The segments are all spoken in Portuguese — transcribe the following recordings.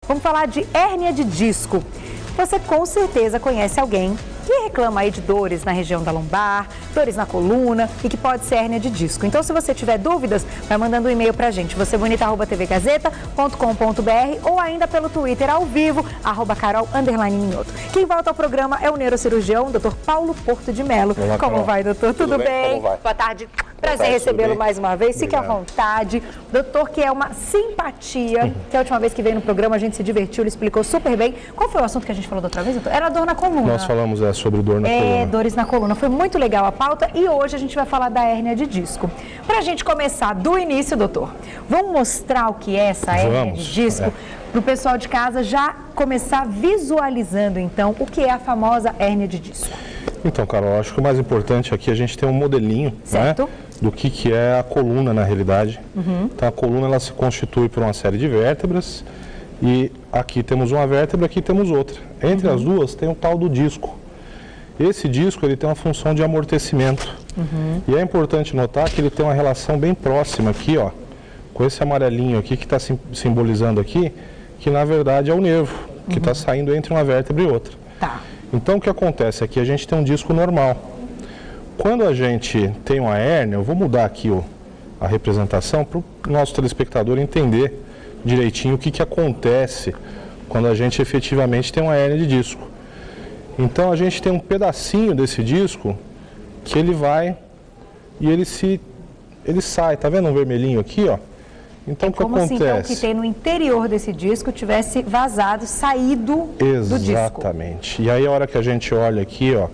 Vamos falar de hérnia de disco. Você com certeza conhece alguém que reclama aí de dores na região da lombar, dores na coluna e que pode ser hérnia de disco. Então, se você tiver dúvidas, vai mandando um e-mail pra gente, vocebonita@tvgazeta.com.br ou ainda pelo Twitter ao vivo, @Carol_Minhoto. Quem volta ao programa é o neurocirurgião, Dr. Paulo Porto de Mello. Olá, como Carol. vai, doutor? Tudo bem? Como vai? Boa tarde. Prazer recebê-lo mais uma vez. Fique à vontade. Doutor, que é uma simpatia, que a última vez que veio no programa a gente se divertiu, ele explicou super bem. Qual foi o assunto que a gente falou da outra vez, doutor? Era dor na coluna. Nós falamos sobre dor na coluna. Dores na coluna. Foi muito legal a pauta e hoje a gente vai falar da hérnia de disco. Para a gente começar do início, doutor, vamos mostrar o que é essa hérnia de disco para o pessoal de casa já começar visualizando, então, o que é a famosa hérnia de disco. Então, Carol, acho que o mais importante aqui é a gente ter um modelinho, certo, né, do que é a coluna na realidade. Então, a coluna ela se constitui por uma série de vértebras e aqui temos uma vértebra, aqui temos outra. Entre as duas tem o tal do disco. Esse disco ele tem uma função de amortecimento e é importante notar que ele tem uma relação bem próxima aqui, ó, com esse amarelinho aqui que está simbolizando aqui, que na verdade é o nervo que está saindo entre uma vértebra e outra. Tá. Então o que acontece aqui, a gente tem um disco normal. Quando a gente tem uma hérnia, eu vou mudar aqui a representação para o nosso telespectador entender direitinho o que acontece quando a gente efetivamente tem uma hérnia de disco. Então a gente tem um pedacinho desse disco que ele vai e ele sai, tá vendo um vermelhinho aqui, ó? Então o que acontece? Como se então que tem no interior desse disco tivesse vazado, saído do disco. Exatamente. E aí a hora que a gente olha aqui, ó,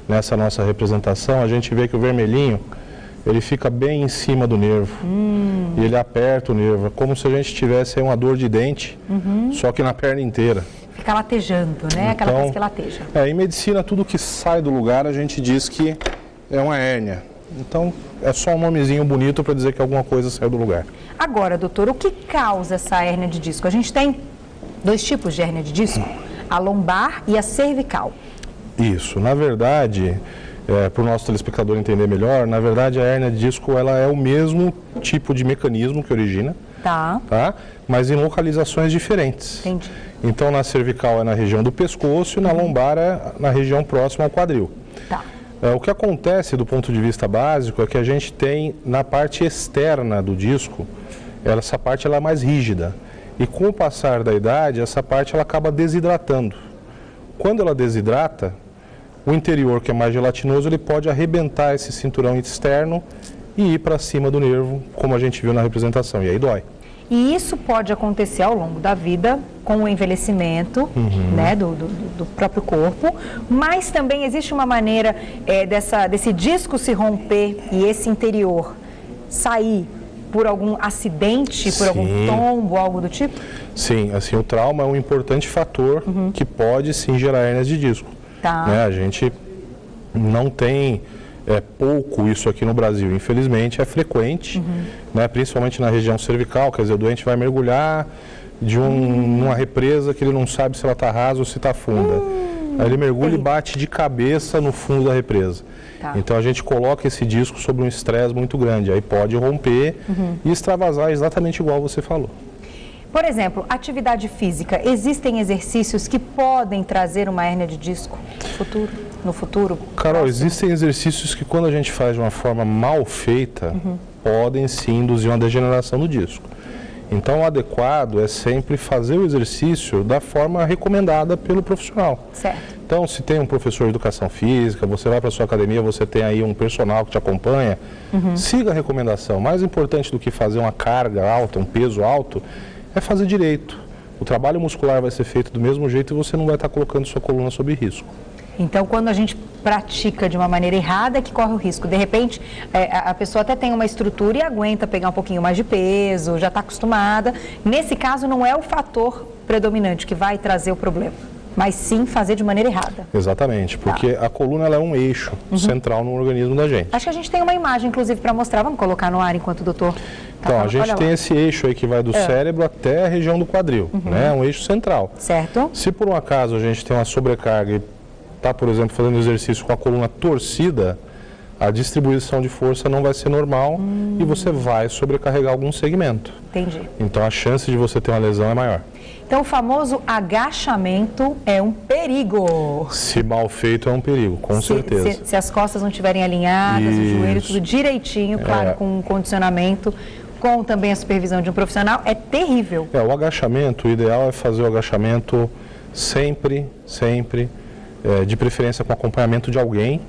nessa nossa representação, a gente vê que o vermelhinho, ele fica bem em cima do nervo. E ele aperta o nervo, é como se a gente tivesse aí uma dor de dente, só que na perna inteira. Fica latejando, né? Aquela coisa que lateja. Em medicina, tudo que sai do lugar, a gente diz que é uma hérnia. Então, é só um nomezinho bonito para dizer que alguma coisa saiu do lugar. Agora, doutor, o que causa essa hérnia de disco? A gente tem dois tipos de hérnia de disco, a lombar e a cervical. Isso, na verdade, para o nosso telespectador entender melhor, na verdade a hérnia de disco ela é o mesmo tipo de mecanismo que origina, tá? Mas em localizações diferentes. Entendi. Então na cervical é na região do pescoço e na lombar é na região próxima ao quadril. Tá. O que acontece do ponto de vista básico é que a gente tem na parte externa do disco, essa parte ela é mais rígida e com o passar da idade essa parte ela acaba desidratando. Quando ela desidrata, o interior que é mais gelatinoso ele pode arrebentar esse cinturão externo e ir para cima do nervo, como a gente viu na representação, e aí dói. E isso pode acontecer ao longo da vida, com o envelhecimento, né, do próprio corpo, mas também existe uma maneira desse disco se romper e esse interior sair por algum acidente, por algum tombo, algo do tipo? Sim, assim, o trauma é um importante fator que pode sim gerar hérnias de disco. Tá. Né? A gente não tem pouco isso aqui no Brasil, infelizmente é frequente, né? Principalmente na região cervical, quer dizer, o doente vai mergulhar numa represa que ele não sabe se ela está rasa ou se está funda. Aí ele mergulha e bate de cabeça no fundo da represa. Tá. Então a gente coloca esse disco sob um estresse muito grande, aí pode romper e extravasar exatamente igual você falou. Por exemplo, atividade física, existem exercícios que podem trazer uma hérnia de disco no futuro? Carol, existem exercícios que quando a gente faz de uma forma mal feita, podem sim induzir uma degeneração do disco. Então o adequado é sempre fazer o exercício da forma recomendada pelo profissional. Certo. Então se tem um professor de educação física, você vai para a sua academia, você tem aí um personal que te acompanha, siga a recomendação. Mais importante do que fazer uma carga alta, um peso alto, é fazer direito. O trabalho muscular vai ser feito do mesmo jeito e você não vai estar colocando sua coluna sob risco. Então, quando a gente pratica de uma maneira errada, é que corre o risco. De repente, a pessoa até tem uma estrutura e aguenta pegar um pouquinho mais de peso, já está acostumada. Nesse caso, não é o fator predominante que vai trazer o problema, mas sim fazer de maneira errada. Exatamente, porque a coluna ela é um eixo central no organismo da gente. Acho que a gente tem uma imagem, inclusive, para mostrar. Vamos colocar no ar enquanto o doutor... Então, a gente tem esse eixo aí que vai do cérebro até a região do quadril, né? Um eixo central. Certo. Se por um acaso a gente tem uma sobrecarga e está, por exemplo, fazendo exercício com a coluna torcida, a distribuição de força não vai ser normal e você vai sobrecarregar algum segmento. Entendi. Então a chance de você ter uma lesão é maior. Então o famoso agachamento é um perigo. Se mal feito é um perigo, com certeza. Se as costas não estiverem alinhadas, o joelho tudo direitinho, claro, com um condicionamento, com também a supervisão de um profissional, é terrível. O agachamento, o ideal é fazer o agachamento sempre, de preferência com acompanhamento de alguém,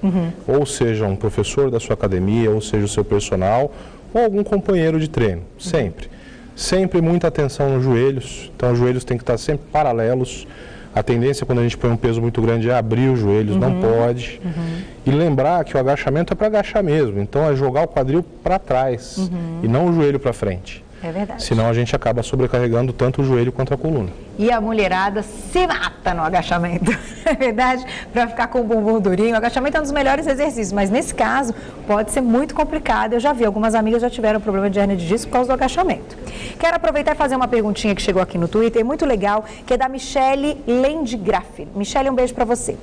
ou seja, um professor da sua academia, ou seja, o seu personal, ou algum companheiro de treino, sempre. Sempre muita atenção nos joelhos, então os joelhos têm que estar sempre paralelos. A tendência quando a gente põe um peso muito grande é abrir os joelhos, não pode. E lembrar que o agachamento é para agachar mesmo, então é jogar o quadril para trás e não o joelho para frente. É verdade. Senão a gente acaba sobrecarregando tanto o joelho quanto a coluna. E a mulherada se mata no agachamento, é verdade? Para ficar com o bumbum durinho. O agachamento é um dos melhores exercícios, mas nesse caso pode ser muito complicado. Eu já vi, algumas amigas já tiveram problema de hérnia de disco por causa do agachamento. Quero aproveitar e fazer uma perguntinha que chegou aqui no Twitter, muito legal, que é da Michele Lendigraff. Michele, um beijo para você.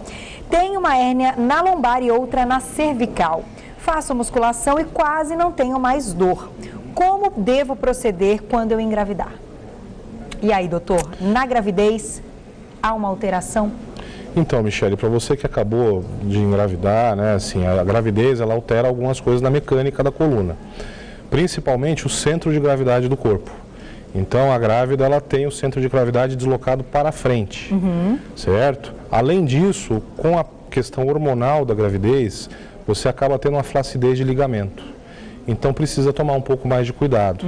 Tenho uma hérnia na lombar e outra na cervical. Faço musculação e quase não tenho mais dor. Como devo proceder quando eu engravidar? E aí, doutor, na gravidez há uma alteração? Então, Michele, para você que acabou de engravidar, né, assim, a gravidez ela altera algumas coisas na mecânica da coluna, principalmente o centro de gravidade do corpo. Então, a grávida ela tem o centro de gravidade deslocado para frente, certo? Além disso, com a questão hormonal da gravidez, você acaba tendo uma flacidez de ligamento. Então precisa tomar um pouco mais de cuidado.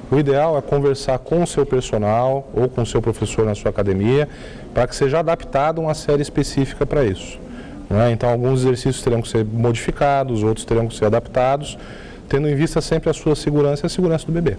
O ideal é conversar com o seu personal ou com o seu professor na sua academia para que seja adaptado uma série específica para isso. Né? Então alguns exercícios terão que ser modificados, outros terão que ser adaptados, tendo em vista sempre a sua segurança e a segurança do bebê.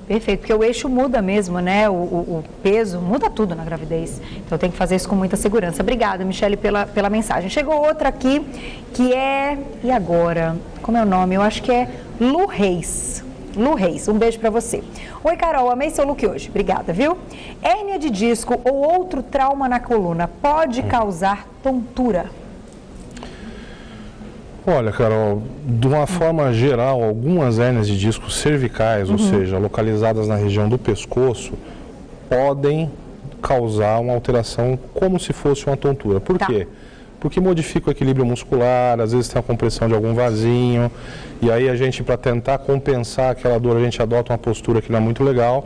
Perfeito, porque o eixo muda mesmo, né? O peso muda tudo na gravidez. Então tem que fazer isso com muita segurança. Obrigada, Michele, pela mensagem. Chegou outra aqui que é... E agora? Como é o nome? Eu acho que é Lu Reis. Lu Reis, um beijo pra você. Oi, Carol, amei seu look hoje. Obrigada, viu? Hérnia de disco ou outro trauma na coluna pode causar tontura? Olha, Carol, de uma forma geral, algumas hérnias de disco cervicais, ou seja, localizadas na região do pescoço, podem causar uma alteração como se fosse uma tontura. Por quê? Porque modifica o equilíbrio muscular, às vezes tem a compressão de algum vasinho, e aí a gente, para tentar compensar aquela dor, a gente adota uma postura que não é muito legal,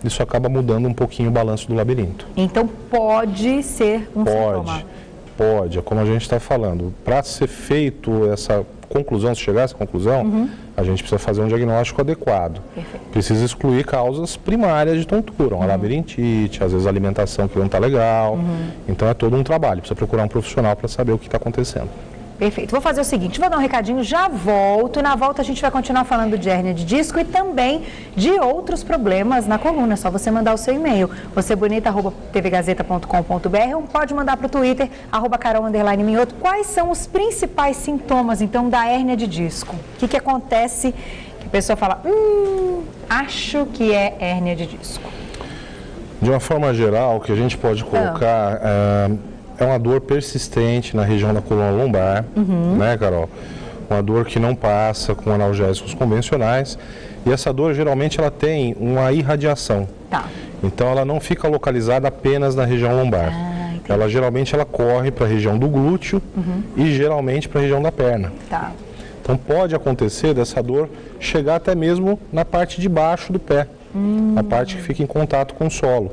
isso acaba mudando um pouquinho o balanço do labirinto. Então pode ser um sintoma? Pode, é como a gente está falando. Para ser feito essa conclusão, se chegar a essa conclusão, a gente precisa fazer um diagnóstico adequado. Perfeito. Precisa excluir causas primárias de tontura, uma labirintite, às vezes alimentação que não está legal. Então é todo um trabalho, precisa procurar um profissional para saber o que está acontecendo. Perfeito. Vou fazer o seguinte, vou dar um recadinho, já volto. E na volta a gente vai continuar falando de hérnia de disco e também de outros problemas na coluna. É só você mandar o seu e-mail, vocebonita@tvgazeta.com.br, ou pode mandar para o Twitter, @carol_minhoto. Quais são os principais sintomas, então, da hérnia de disco? O que acontece que a pessoa fala, acho que é hérnia de disco? De uma forma geral, o que a gente pode colocar é uma dor persistente na região da coluna lombar, né, Carol? Uma dor que não passa com analgésicos convencionais. E essa dor, geralmente, ela tem uma irradiação. Então, ela não fica localizada apenas na região lombar. Ela, geralmente, ela corre para a região do glúteo e, geralmente, para a região da perna. Então, pode acontecer dessa dor chegar até mesmo na parte de baixo do pé. A parte que fica em contato com o solo.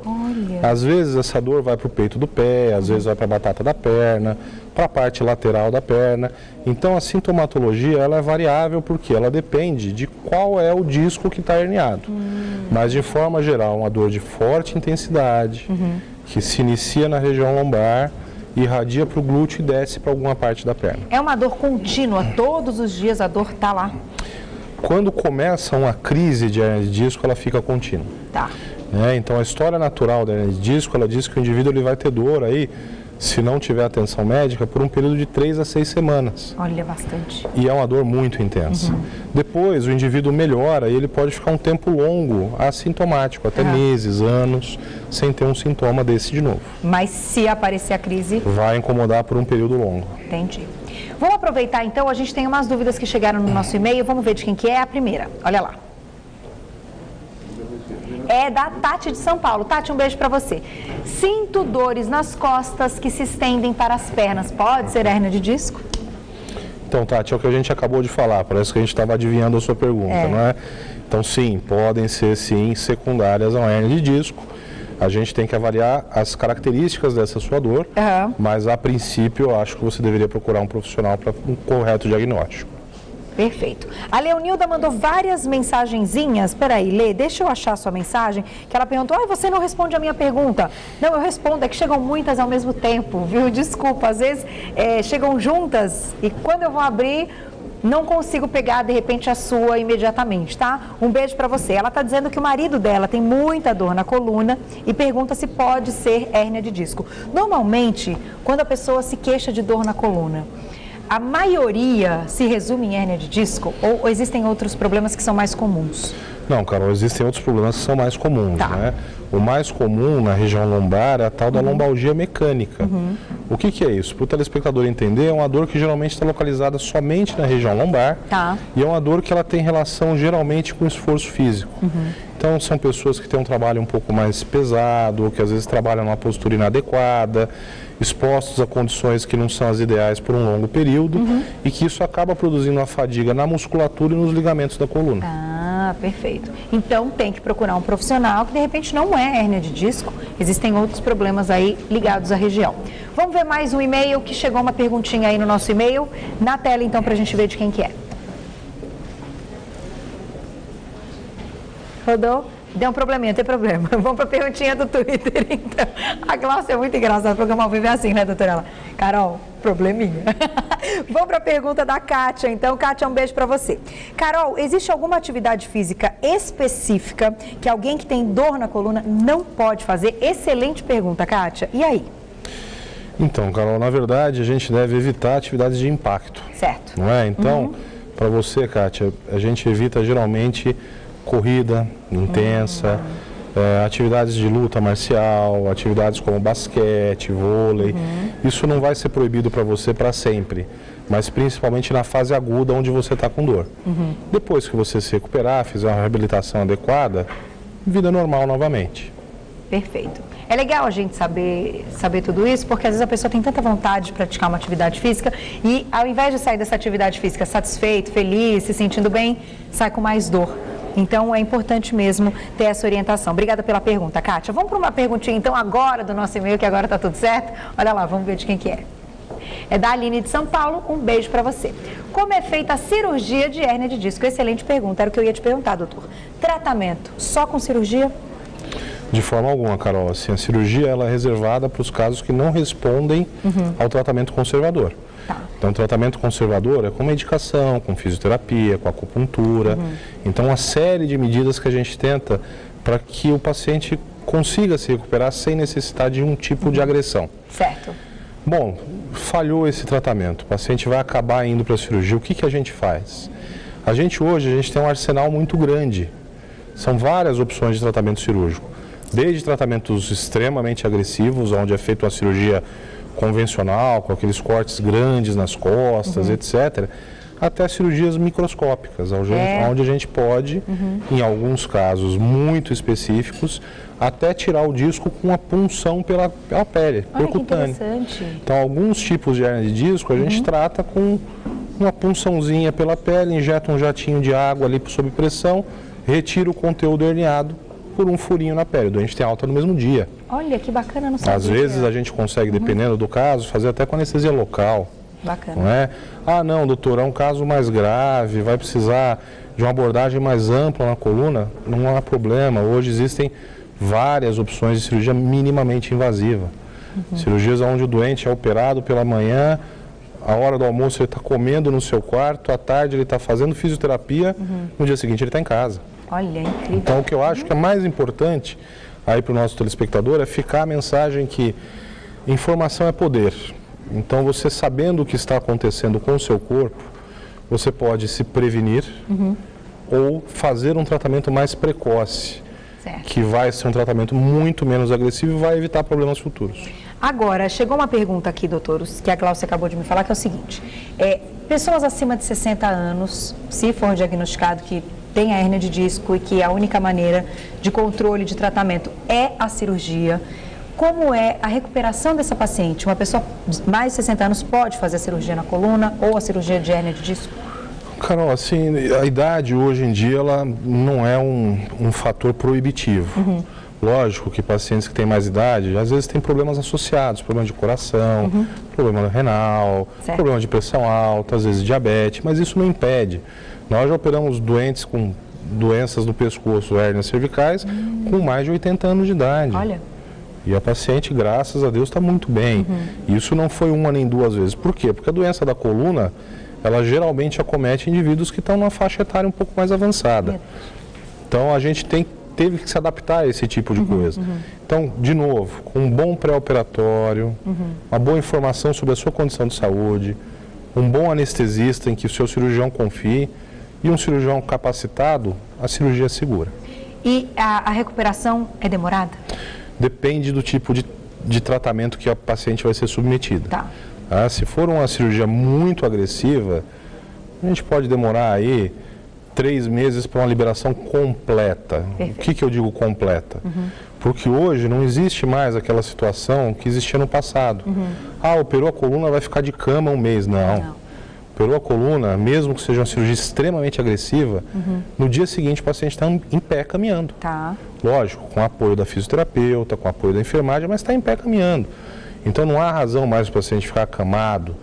Às vezes essa dor vai para o peito do pé, às vezes vai para a batata da perna, para a parte lateral da perna. Então a sintomatologia ela é variável porque ela depende de qual é o disco que está herniado. Mas de forma geral, uma dor de forte intensidade, que se inicia na região lombar, irradia para o glúteo e desce para alguma parte da perna. É uma dor contínua, todos os dias a dor está lá? Quando começa uma crise de hérnia de disco, ela fica contínua. Então a história natural da hérnia de disco, ela diz que o indivíduo ele vai ter dor aí se não tiver atenção médica, por um período de 3 a 6 semanas. Olha, bastante. E é uma dor muito intensa. Depois, o indivíduo melhora e ele pode ficar um tempo longo assintomático, até meses, anos, sem ter um sintoma desse de novo. Mas se aparecer a crise... vai incomodar por um período longo. Entendi. Vamos aproveitar então, a gente tem umas dúvidas que chegaram no nosso e-mail, vamos ver de quem que é a primeira. Olha lá. É da Tati de São Paulo. Tati, um beijo para você. Sinto dores nas costas que se estendem para as pernas. Pode ser hérnia de disco? Então, Tati, é o que a gente acabou de falar. Parece que a gente estava adivinhando a sua pergunta, não é? Então, sim, podem ser, sim, secundárias a uma hérnia de disco. A gente tem que avaliar as características dessa sua dor, mas, a princípio, eu acho que você deveria procurar um profissional para um correto diagnóstico. Perfeito. A Leonilda mandou várias mensagenzinhas. Peraí, Lê, deixa eu achar a sua mensagem, que ela perguntou, você não responde a minha pergunta. Não, eu respondo, é que chegam muitas ao mesmo tempo, viu? Desculpa, às vezes chegam juntas e quando eu vou abrir, não consigo pegar, de repente, a sua imediatamente, tá? Um beijo pra você. Ela tá dizendo que o marido dela tem muita dor na coluna e pergunta se pode ser hérnia de disco. Normalmente, quando a pessoa se queixa de dor na coluna, a maioria se resume em hérnia de disco ou existem outros problemas que são mais comuns? Não, Carol, existem outros problemas que são mais comuns, né? O mais comum na região lombar é a tal da lombalgia mecânica. O que é isso? Para o telespectador entender, é uma dor que geralmente está localizada somente na região lombar e é uma dor que ela tem relação geralmente com esforço físico. Então, são pessoas que têm um trabalho um pouco mais pesado, ou que às vezes trabalham numa postura inadequada, expostos a condições que não são as ideais por um longo período e que isso acaba produzindo uma fadiga na musculatura e nos ligamentos da coluna. Ah, perfeito. Então tem que procurar um profissional que de repente não é hérnia de disco, existem outros problemas aí ligados à região. Vamos ver mais um e-mail que chegou uma perguntinha aí no nosso e-mail, na tela então pra gente ver de quem que é. Rodou? Deu um probleminha, tem problema. Vamos para a perguntinha do Twitter, então. A Glaucia é muito engraçada, o programa ao vivo é assim, né, doutora? Ela, Carol, probleminha. Vamos para a pergunta da Kátia, então. Kátia, um beijo para você. Carol, existe alguma atividade física específica que alguém que tem dor na coluna não pode fazer? Excelente pergunta, Kátia. E aí? Então, Carol, na verdade, a gente deve evitar atividades de impacto. Certo. Não é? Então, para você, Kátia, a gente evita geralmente corrida intensa, atividades de luta marcial, atividades como basquete, vôlei. Isso não vai ser proibido para você para sempre, mas principalmente na fase aguda onde você está com dor. Depois que você se recuperar, fizer uma reabilitação adequada, vida normal novamente. Perfeito. É legal a gente saber tudo isso, porque às vezes a pessoa tem tanta vontade de praticar uma atividade física e ao invés de sair dessa atividade física satisfeito, feliz, se sentindo bem, sai com mais dor. Então, é importante mesmo ter essa orientação. Obrigada pela pergunta, Kátia. Vamos para uma perguntinha, então, agora do nosso e-mail, que agora está tudo certo. Olha lá, vamos ver de quem que é. É da Aline de São Paulo, um beijo para você. Como é feita a cirurgia de hérnia de disco? Excelente pergunta, era o que eu ia te perguntar, doutor. Tratamento, só com cirurgia? De forma alguma, Carol. Assim, a cirurgia ela é reservada para os casos que não respondem ao tratamento conservador. Então, o tratamento conservador é com medicação, com fisioterapia, com acupuntura. Então, uma série de medidas que a gente tenta para que o paciente consiga se recuperar sem necessidade de um tipo de agressão. Certo. Bom, falhou esse tratamento, o paciente vai acabar indo para a cirurgia. O que a gente faz? Hoje, a gente tem um arsenal muito grande. São várias opções de tratamento cirúrgico. Desde tratamentos extremamente agressivos, onde é feita uma cirurgia convencional, com aqueles cortes grandes nas costas, etc., até cirurgias microscópicas, onde a gente pode, em alguns casos muito específicos, até tirar o disco com a punção pela pele, percutânea. Então, alguns tipos de hérnia de disco a gente trata com uma punçãozinha pela pele, injeta um jatinho de água ali sob pressão, retira o conteúdo herniado por um furinho na pele. O doente tem alta no mesmo dia. Olha, que bacana, não sabia. Às vezes a gente consegue, dependendo do caso, fazer até com anestesia local. Bacana. Não é? Ah, não, doutor, é um caso mais grave, vai precisar de uma abordagem mais ampla na coluna. Não há problema. Hoje existem várias opções de cirurgia minimamente invasiva. Cirurgias onde o doente é operado pela manhã, a hora do almoço ele está comendo no seu quarto, à tarde ele está fazendo fisioterapia, no dia seguinte ele está em casa. Olha, incrível. Então, o que eu acho que é mais importante aí para o nosso telespectador é ficar a mensagem que Informação é poder. Então, você sabendo o que está acontecendo com o seu corpo, você pode se prevenir ou fazer um tratamento mais precoce, que vai ser um tratamento muito menos agressivo e vai evitar problemas futuros. Agora, chegou uma pergunta aqui, doutoros, que a Glaucia acabou de me falar, que é o seguinte: pessoas acima de 60 anos, se for diagnosticado que tem a hérnia de disco e que a única maneira de controle, de tratamento é a cirurgia, como é a recuperação dessa paciente? Uma pessoa de mais de 60 anos pode fazer a cirurgia na coluna ou a cirurgia de hérnia de disco? Carol, assim, a idade hoje em dia ela não é um fator proibitivo. Lógico que pacientes que têm mais idade, às vezes têm problemas associados, problema de coração, problema renal, problema de pressão alta, às vezes diabetes, mas isso não impede. Nós já operamos doentes com doenças do pescoço, hérnias cervicais, com mais de 80 anos de idade. Olha. E a paciente, graças a Deus, está muito bem. Isso não foi uma nem duas vezes. Por quê? Porque a doença da coluna, ela geralmente acomete indivíduos que estão numa faixa etária um pouco mais avançada. Então, a gente teve que se adaptar a esse tipo de coisa. Então, de novo, com um bom pré-operatório, uma boa informação sobre a sua condição de saúde, um bom anestesista em que o seu cirurgião confie e um cirurgião capacitado, a cirurgia é segura. E a recuperação é demorada? Depende do tipo de tratamento que a paciente vai ser submetida. Tá. Se for uma cirurgia muito agressiva, a gente pode demorar aí 3 meses para uma liberação completa. Perfeito. O que eu digo completa? Porque hoje não existe mais aquela situação que existia no passado. Operou a coluna, vai ficar de cama 1 mês. Não. Operou a coluna, mesmo que seja uma cirurgia extremamente agressiva, no dia seguinte o paciente está em pé caminhando. Tá. Lógico, com apoio da fisioterapeuta, com apoio da enfermagem, mas está em pé caminhando. Então não há razão mais para o paciente ficar acamado.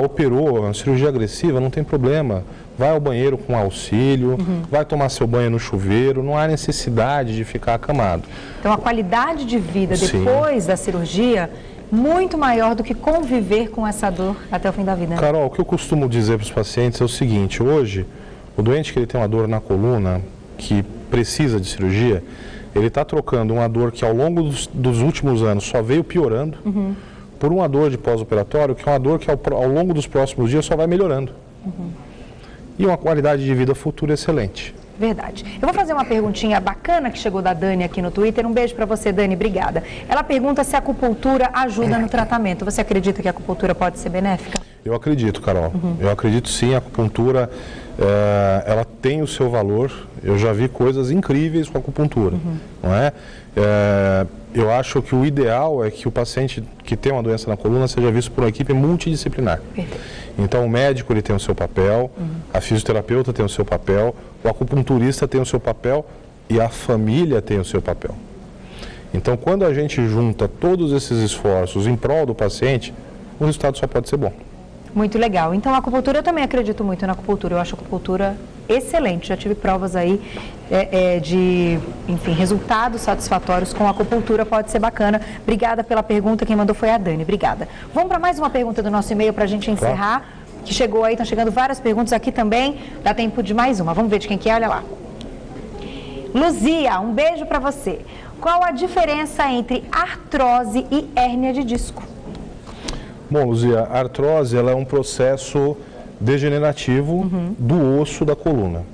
Operou, uma cirurgia agressiva, não tem problema. Vai ao banheiro com auxílio, vai tomar seu banho no chuveiro, não há necessidade de ficar acamado. Então a qualidade de vida depois da cirurgia, muito maior do que conviver com essa dor até o fim da vida. Né? Carol, o que eu costumo dizer para os pacientes é o seguinte: hoje, o doente que ele tem uma dor na coluna, que precisa de cirurgia, ele está trocando uma dor que ao longo dos últimos anos só veio piorando, por uma dor de pós-operatório, que é uma dor que ao longo dos próximos dias só vai melhorando. E uma qualidade de vida futura excelente. Verdade. Eu vou fazer uma perguntinha bacana que chegou da Dani aqui no Twitter. Um beijo para você, Dani. Obrigada. Ela pergunta se a acupuntura ajuda no tratamento. Você acredita que a acupuntura pode ser benéfica? Eu acredito, Carol. Eu acredito sim. A acupuntura, ela tem o seu valor. Eu já vi coisas incríveis com a acupuntura. Não é? Eu acho que o ideal é que o paciente que tem uma doença na coluna seja visto por uma equipe multidisciplinar. Então, o médico ele tem o seu papel, a fisioterapeuta tem o seu papel, o acupunturista tem o seu papel e a família tem o seu papel. Então, quando a gente junta todos esses esforços em prol do paciente, o resultado só pode ser bom. Muito legal. Então, a acupuntura, eu também acredito muito na acupuntura. Eu acho a acupuntura excelente. Já tive provas aí de, enfim, resultados satisfatórios com a acupuntura. Pode ser bacana. Obrigada pela pergunta. Quem mandou foi a Dani. Obrigada. Vamos para mais uma pergunta do nosso e-mail para a gente encerrar. Que chegou aí, estão chegando várias perguntas aqui também. Dá tempo de mais uma. Vamos ver de quem que é. Olha lá. Luzia, um beijo para você. Qual a diferença entre artrose e hérnia de disco? Bom, Luzia, a artrose ela é um processo degenerativo do osso da coluna.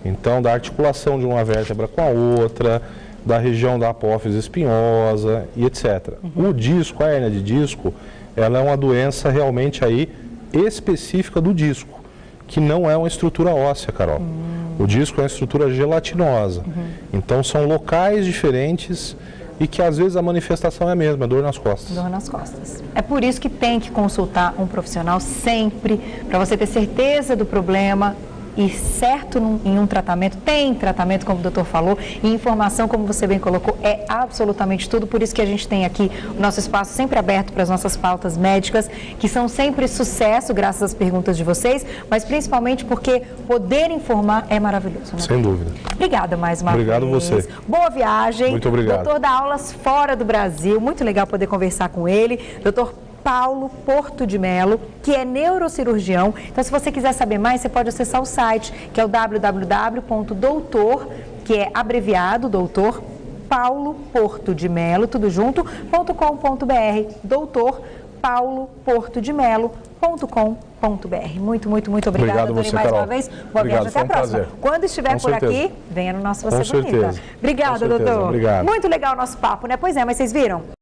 Então, da articulação de uma vértebra com a outra, da região da apófise espinhosa e etc. O disco, a hérnia de disco, ela é uma doença realmente aí específica do disco, que não é uma estrutura óssea, Carol. O disco é uma estrutura gelatinosa. Então, são locais diferentes e que às vezes a manifestação é a mesma, dor nas costas. Dor nas costas. É por isso que tem que consultar um profissional sempre, para você ter certeza do problema e certo em um tratamento. Tem tratamento, como o doutor falou, e informação, como você bem colocou, é absolutamente tudo. Por isso que a gente tem aqui o nosso espaço sempre aberto para as nossas pautas médicas, que são sempre sucesso, graças às perguntas de vocês, mas principalmente porque poder informar é maravilhoso. Né? Sem dúvida. Obrigada mais uma vez. Obrigado você. Boa viagem. Muito obrigado. Doutor dá aulas fora do Brasil, muito legal poder conversar com ele. Doutor Paulo Porto de Melo, que é neurocirurgião. Então, se você quiser saber mais, você pode acessar o site, que é o www.doutor, que é abreviado, doutor, Paulo Porto de Melo, tudo junto, .com.br, doutor Paulo Porto de Melo.com.br. Muito obrigada, Tony, mais uma vez. Boa viagem, até a próxima. Quando estiver por aqui, venha no nosso Você Bonita. Obrigada, doutor. Obrigado. Muito legal o nosso papo, né? Pois é, mas vocês viram?